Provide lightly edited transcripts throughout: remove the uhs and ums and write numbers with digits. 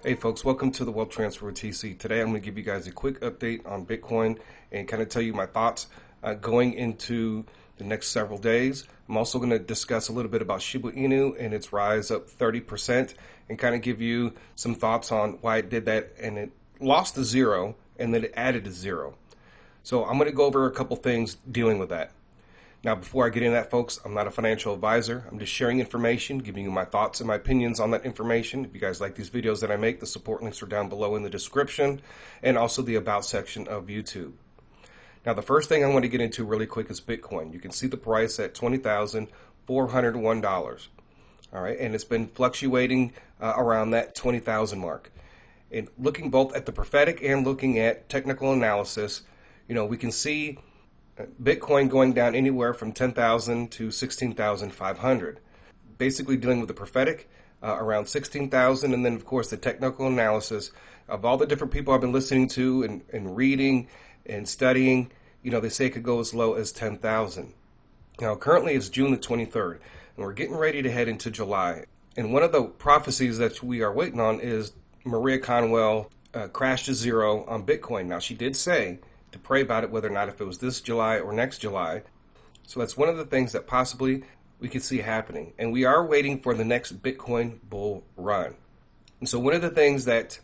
Hey folks, welcome to the Wealth Transfer with TC. Today I'm going to give you guys a quick update on Bitcoin and kind of tell you my thoughts going into the next several days. I'm also going to discuss a little bit about Shiba Inu and its rise up 30% and kind of give you some thoughts on why it did that and it lost to zero and then it added to zero. So I'm going to go over a couple things dealing with that. Now, before I get into that, folks, I'm not a financial advisor. I'm just sharing information, giving you my thoughts and my opinions on that information. If you guys like these videos that I make, the support links are down below in the description and also the About section of YouTube. Now, the first thing I want to get into really quick is Bitcoin. You can see the price at $20,401. All right, and it's been fluctuating around that 20,000 mark. And looking both at the prophetic and looking at technical analysis, we can see Bitcoin going down anywhere from 10,000 to 16,500. Basically dealing with the prophetic around 16,000, and then of course the technical analysis of all the different people I've been listening to and reading and studying. They say it could go as low as 10,000. Now currently it's June the 23rd, and we're getting ready to head into July. And one of the prophecies that we are waiting on is Maria Conwell crashed to zero on Bitcoin. Now she did say to pray about it, whether or not if it was this July or next July. So that's one of the things that possibly we could see happening. And we are waiting for the next Bitcoin bull run. And so one of the things that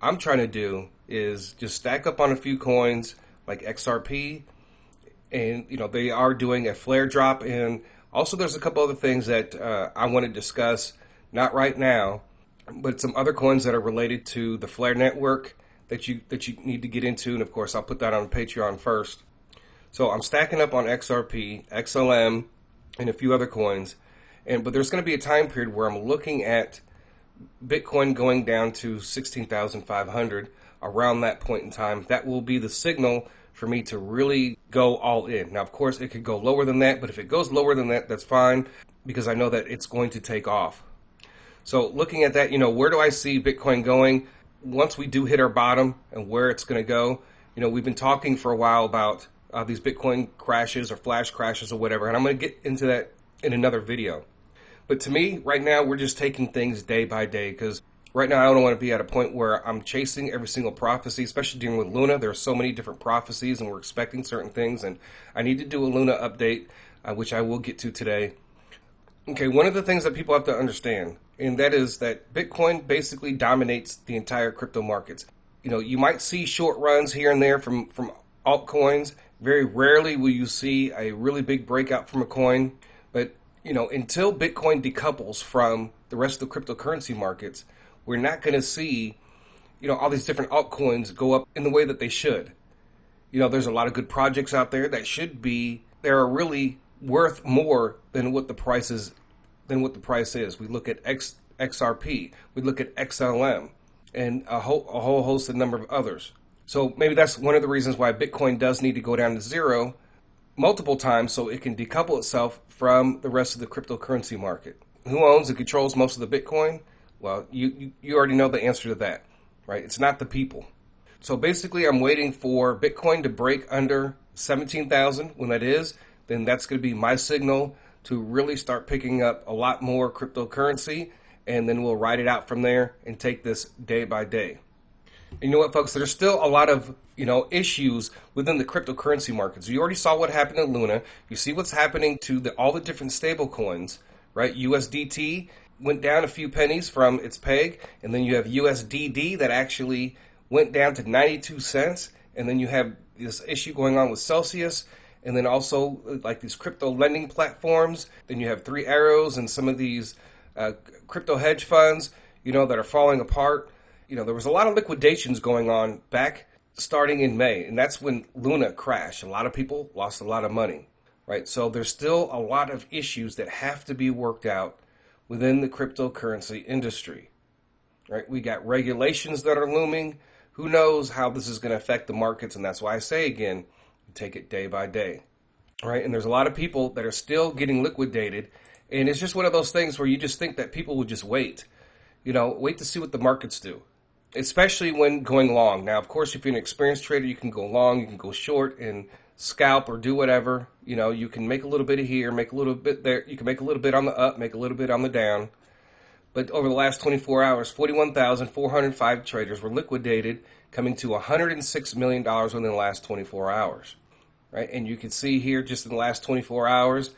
I'm trying to do is just stack up on a few coins like XRP. And, they are doing a flare drop. And also there's a couple other things that I want to discuss, not right now, but some other coins that are related to the Flare network that you need to get into, and of course I'll put that on Patreon first. So I'm stacking up on XRP, XLM, and a few other coins, but there's going to be a time period where I'm looking at Bitcoin going down to 16,500 around that point in time. That will be the signal for me to really go all in. Now, of course, it could go lower than that, but if it goes lower than that, that's fine because I know that it's going to take off. So looking at that, where do I see Bitcoin going? Once we do hit our bottom and where it's going to go, we've been talking for a while about these Bitcoin crashes or flash crashes or whatever, and I'm going to get into that in another video. But to me, right now, we're just taking things day by day because right now I don't want to be at a point where I'm chasing every single prophecy, especially dealing with Luna. There are so many different prophecies and we're expecting certain things, and I need to do a Luna update, which I will get to today. Okay, one of the things that people have to understand, and that is that Bitcoin basically dominates the entire crypto markets. You might see short runs here and there from altcoins. Very rarely will you see a really big breakout from a coin. But, until Bitcoin decouples from the rest of the cryptocurrency markets, we're not going to see, all these different altcoins go up in the way that they should. There's a lot of good projects out there that they're really worth more than what the price is. We look at XRP, we look at XLM, and a whole host of number of others. So maybe that's one of the reasons why Bitcoin does need to go down to zero multiple times so it can decouple itself from the rest of the cryptocurrency market. Who owns and controls most of the Bitcoin? Well, you already know the answer to that, right? It's not the people. So basically, I'm waiting for Bitcoin to break under 17,000. When that is, then that's going to be my signal to really start picking up a lot more cryptocurrency, and then we'll ride it out from there and take this day by day. And you know what, folks? There's still a lot of issues within the cryptocurrency markets. You already saw what happened in Luna. You see what's happening to all the different stable coins, right? USDT went down a few pennies from its peg, and then you have USDD that actually went down to 92 cents, and then you have this issue going on with Celsius. And then also like these crypto lending platforms. Then you have Three Arrows and some of these crypto hedge funds, that are falling apart. There was a lot of liquidations going on back starting in May. And that's when Luna crashed. A lot of people lost a lot of money, right? So there's still a lot of issues that have to be worked out within the cryptocurrency industry, right? We got regulations that are looming. Who knows how this is going to affect the markets? And that's why I say again, take it day by day, right? And there's a lot of people that are still getting liquidated, and it's just one of those things where you just think that people would just wait to see what the markets do, especially when going long. Now, of course, if you're an experienced trader, you can go long, you can go short and scalp or do whatever. You can make a little bit of here, make a little bit there. You can make a little bit on the up, make a little bit on the down. But over the last 24 hours, 41,405 traders were liquidated, coming to $106 million within the last 24 hours. Right? And you can see here just in the last 24 hours,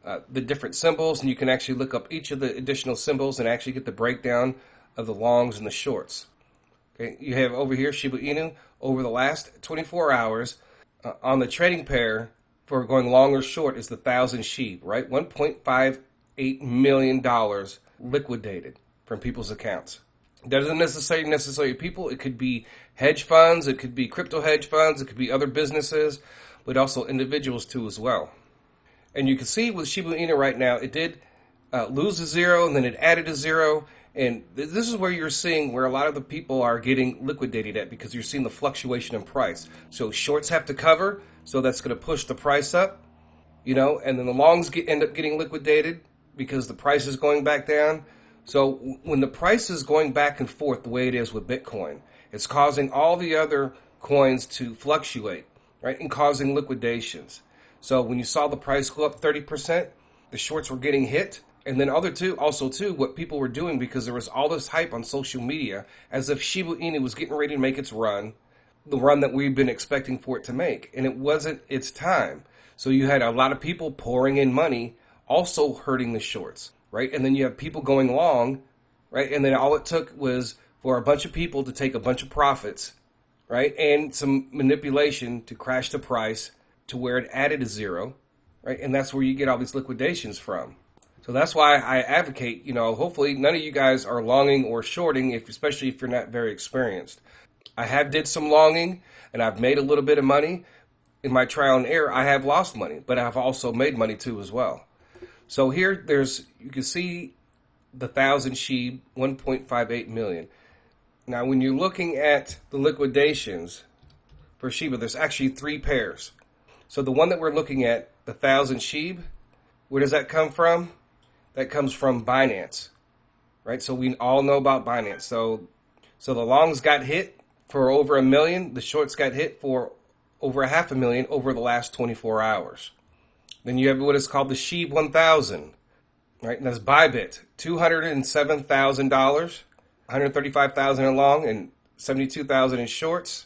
the different symbols, and you can actually look up each of the additional symbols and actually get the breakdown of the longs and the shorts. Okay, you have over here Shiba Inu over the last 24 hours on the trading pair for going long or short is the 1,000 SHIB, right? $1.58 million liquidated from people's accounts. It doesn't necessarily people. It could be hedge funds, it could be crypto hedge funds, it could be other businesses, but also individuals too as well. And you can see with Shiba Inu right now, it did lose a zero and then it added a zero. And this is where you're seeing where a lot of the people are getting liquidated at, because you're seeing the fluctuation in price. So shorts have to cover, so that's going to push the price up, and then the longs end up getting liquidated because the price is going back down. So when the price is going back and forth the way it is with Bitcoin, it's causing all the other coins to fluctuate, right, and causing liquidations. So when you saw the price go up 30%, the shorts were getting hit. And then what people were doing, because there was all this hype on social media as if Shiba Inu was getting ready to make its run, the run that we've been expecting for it to make. And it wasn't its time. So you had a lot of people pouring in money, also hurting the shorts, right? And then you have people going long, right? And then all it took was for a bunch of people to take a bunch of profits, right? And some manipulation to crash the price to where it added a zero, right? And that's where you get all these liquidations from. So that's why I advocate, hopefully none of you guys are longing or shorting, especially if you're not very experienced. I did some longing, and I've made a little bit of money. In my trial and error, I have lost money, but I've also made money too as well. So here, you can see the 1,000 SHIB, 1.58 million. Now, when you're looking at the liquidations for Shiba, there's actually 3 pairs. So the one that we're looking at, the 1,000 SHIB, where does that come from? That comes from Binance, right? So we all know about Binance. So the longs got hit for over 1 million. The shorts got hit for over 500,000 over the last 24 hours. Then you have what is called the SHIB 1000, right? And that's Bybit, $207,000, $135,000 in long and $72,000 in shorts,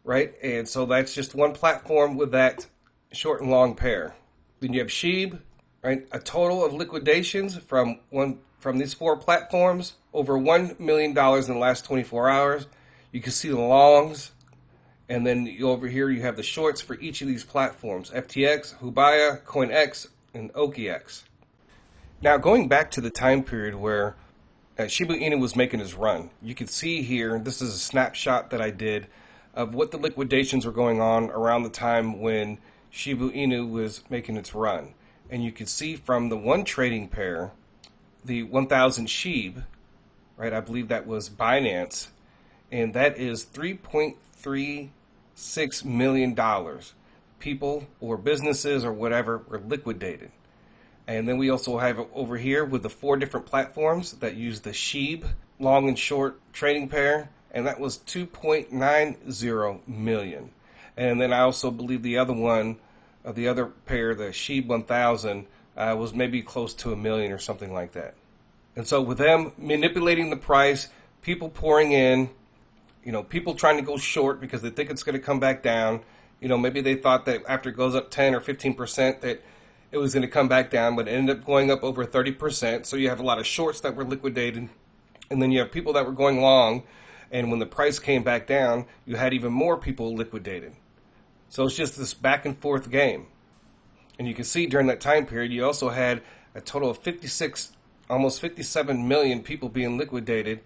right? And so that's just one platform with that short and long pair. Then you have SHIB. Right, a total of liquidations from these 4 platforms, over $1 million in the last 24 hours. You can see the longs, and then over here you have the shorts for each of these platforms: FTX, Hubaya, CoinX, and OKX. Now, going back to the time period where Shiba Inu was making his run, you can see here, this is a snapshot that I did of what the liquidations were going on around the time when Shiba Inu was making its run. And you can see from the one trading pair, the 1,000 SHIB, right? I believe that was Binance, and that is $3.36 million. People or businesses or whatever were liquidated. And then we also have over here with the 4 different platforms that use the SHIB long and short trading pair, and that was 2.90 million. And then I also believe the other one, the other pair, the SHIB 1000, was maybe close to 1 million or something like that. And so with them manipulating the price, people pouring in, people trying to go short because they think it's going to come back down. Maybe they thought that after it goes up 10 or 15% that it was going to come back down, but it ended up going up over 30%. So you have a lot of shorts that were liquidated. And then you have people that were going long. And when the price came back down, you had even more people liquidated. So it's just this back and forth game. And you can see during that time period, you also had a total of almost 57 million people being liquidated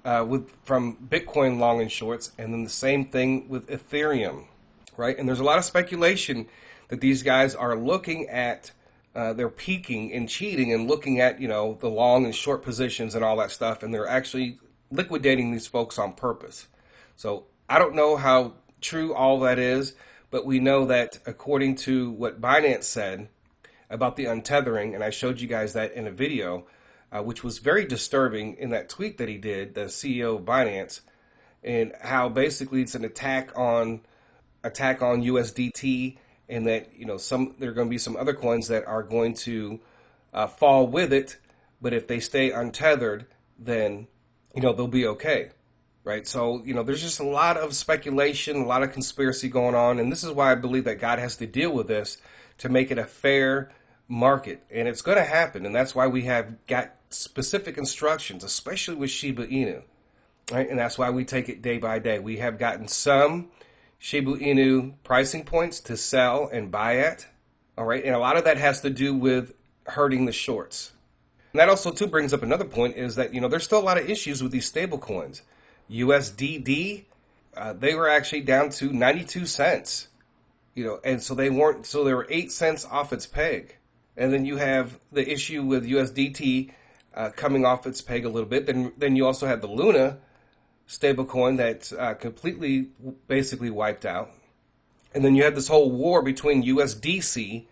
from Bitcoin long and shorts, and then the same thing with Ethereum, right? And there's a lot of speculation that these guys are looking at, they're peaking and cheating and looking at, the long and short positions and all that stuff, and they're actually liquidating these folks on purpose. So I don't know how true all that is, but we know that according to what Binance said about the untethering, and I showed you guys that in a video, which was very disturbing in that tweet that he did, the CEO of Binance, and how basically it's an attack on USDT, and that there are going to be some other coins that are going to fall with it, but if they stay untethered, then, they'll be okay. Right? So, there's just a lot of speculation, a lot of conspiracy going on. And this is why I believe that God has to deal with this to make it a fair market. And it's going to happen. And that's why we have got specific instructions, especially with Shiba Inu. Right? And that's why we take it day by day. We have gotten some Shiba Inu pricing points to sell and buy at. All right. And a lot of that has to do with hurting the shorts. And that also too brings up another point is that, there's still a lot of issues with these stable coins. USDD, they were actually down to 92 cents, and so they were 8 cents off its peg. And then you have the issue with USDT coming off its peg a little bit. Then you also have the Luna stablecoin that's completely basically wiped out. And then you have this whole war between USDC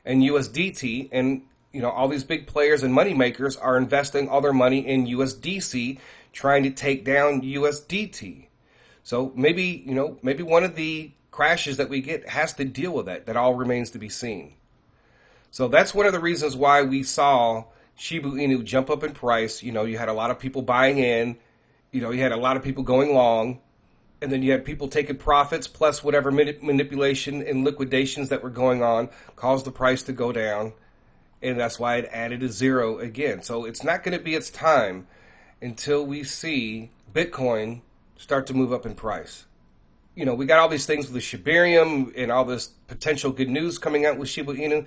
and USDT, and all these big players and money makers are investing all their money in USDC, trying to take down USDT. So maybe one of the crashes that we get has to deal with that. That all remains to be seen. So that's one of the reasons why we saw Shiba Inu jump up in price. You had a lot of people buying in. You had a lot of people going long. And then you had people taking profits, plus whatever manipulation and liquidations that were going on caused the price to go down. And that's why it added a zero again. So it's not going to be its time until we see Bitcoin start to move up in price. We got all these things with the Shibarium and all this potential good news coming out with Shiba Inu.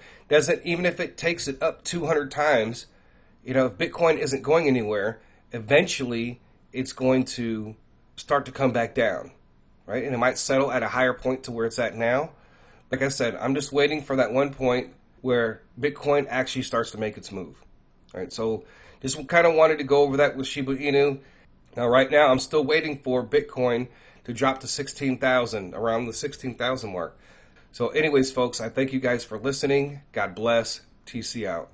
Even if it takes it up 200 times, if Bitcoin isn't going anywhere, eventually it's going to start to come back down, right? And it might settle at a higher point to where it's at now. Like I said, I'm just waiting for that one point where Bitcoin actually starts to make its move. All right, so just kind of wanted to go over that with Shiba Inu. Now, right now, I'm still waiting for Bitcoin to drop to 16,000, around the 16,000 mark. So anyways, folks, I thank you guys for listening. God bless. TC out.